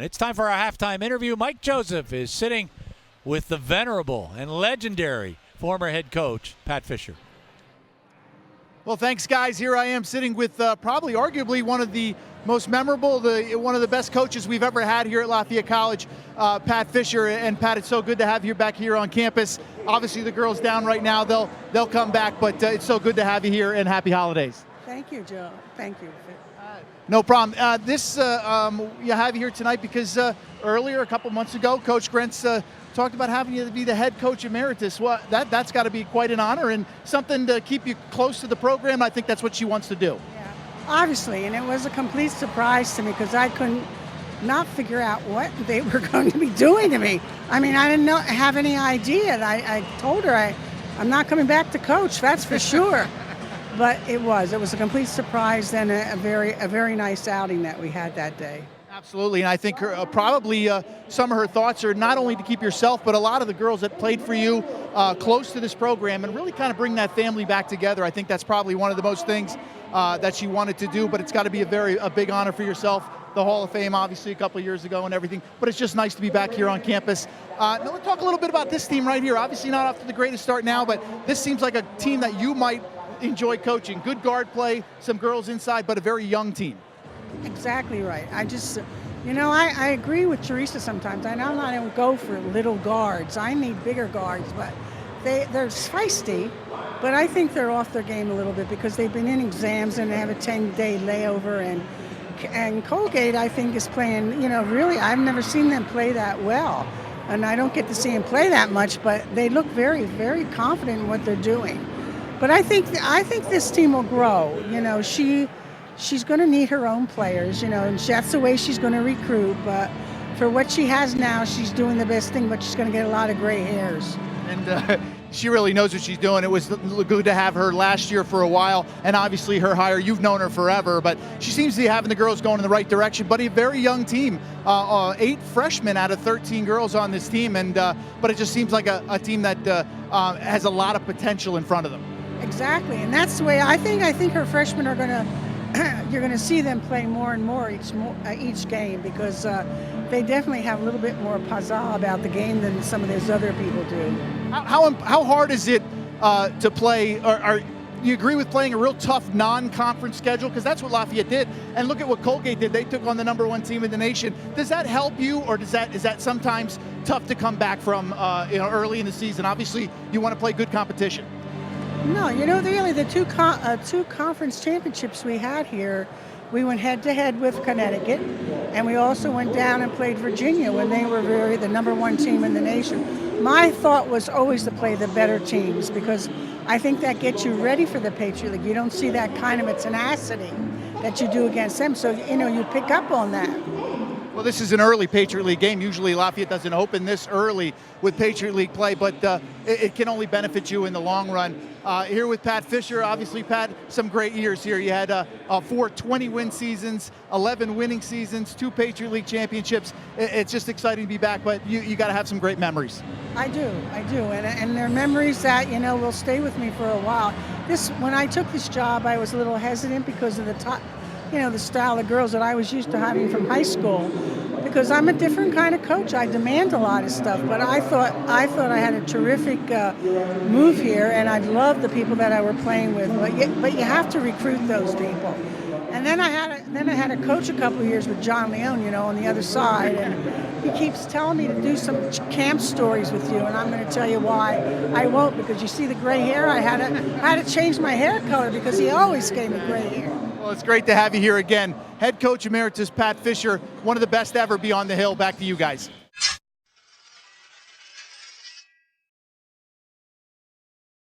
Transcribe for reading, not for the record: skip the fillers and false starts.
It's time for our halftime interview. Mike Joseph is sitting with the venerable and legendary former head coach, Pat Fisher. Well, thanks, guys. Here I am sitting with probably arguably one of the most memorable, one of the best coaches we've ever had here at Lafayette College, Pat Fisher. And Pat, it's so good to have you back here on campus. Obviously, the girls down right now. They'll come back, but it's so good to have you here, and happy holidays. Thank you, Joe. Thank you. No problem. You have you here tonight because earlier, a couple months ago, Coach Grentz talked about having you to be the head coach emeritus. Well, that's got to be quite an honor and something to keep you close to the program. I think that's what she wants to do. Yeah, obviously, and it was a complete surprise to me because I couldn't not figure out what they were going to be doing to me. I mean, I didn't have any idea. I told her I'm not coming back to coach, that's for sure. But it was a complete surprise and a very nice outing that we had that day. Absolutely, and I think probably some of her thoughts are not only to keep yourself, but a lot of the girls that played for you close to this program and really kind of bring that family back together. I think that's probably one of the most things that she wanted to do, but it's got to be a big honor for yourself. The Hall of Fame, obviously, a couple of years ago and everything, but it's just nice to be back here on campus. Now let's talk a little bit about this team right here. Obviously not off to the greatest start now, but this seems like a team that you might enjoy coaching. Good guard play, some girls inside, but a very young team. Exactly right. I agree with Teresa sometimes. I know I don't go for little guards. I need bigger guards, but they're feisty, but I think they're off their game a little bit because they've been in exams and they have a 10-day layover, and Colgate, I think, is playing, really, I've never seen them play that well. And I don't get to see them play that much, but they look very, very confident in what they're doing. But I think this team will grow. She's going to need her own players, and that's the way she's going to recruit. But for what she has now, she's doing the best thing, but she's going to get a lot of gray hairs. And she really knows what she's doing. It was good to have her last year for a while, and obviously her hire, you've known her forever, but she seems to be having the girls going in the right direction. But a very young team, 8 freshmen out of 13 girls on this team, but it just seems like a team that has a lot of potential in front of them. Exactly, and that's the way I think her freshmen are going to. You're going to see them play more and more each game because they definitely have a little bit more pizzazz about the game than some of those other people do. How hard is it to play? Or you agree with playing a real tough non-conference schedule? Because that's what Lafayette did. And look at what Colgate did. They took on the #1 team in the nation. Does that help you, or is that sometimes tough to come back from early in the season? Obviously, you want to play good competition. No, really the two conference championships we had here, we went head-to-head with Connecticut, and we also went down and played Virginia when they were the #1 team in the nation. My thought was always to play the better teams because I think that gets you ready for the Patriot League. You don't see that kind of a tenacity that you do against them, so you pick up on that. Well, this is an early Patriot League game. Usually Lafayette doesn't open this early with Patriot League play, but it can only benefit you in the long run. Here with Pat Fisher, obviously, Pat, some great years here. You had 4 20-win seasons, 11 winning seasons, 2 Patriot League championships. It's just exciting to be back, but you got to have some great memories. I do, and they're memories that will stay with me for a while. When I took this job, I was a little hesitant because of the style of girls that I was used to having from high school, because I'm a different kind of coach. I demand a lot of stuff, but I thought I had a terrific move here, and I loved the people that I were playing with. But you have to recruit those people. And then I had a coach a couple of years with John Leone, on the other side, and he keeps telling me to do some camp stories with you, and I'm going to tell you why I won't, because you see the gray hair. I had to change my hair color because he always gave me gray hair. Well, it's great to have you here again. Head coach emeritus Pat Fisher, one of the best ever beyond the hill. Back to you guys.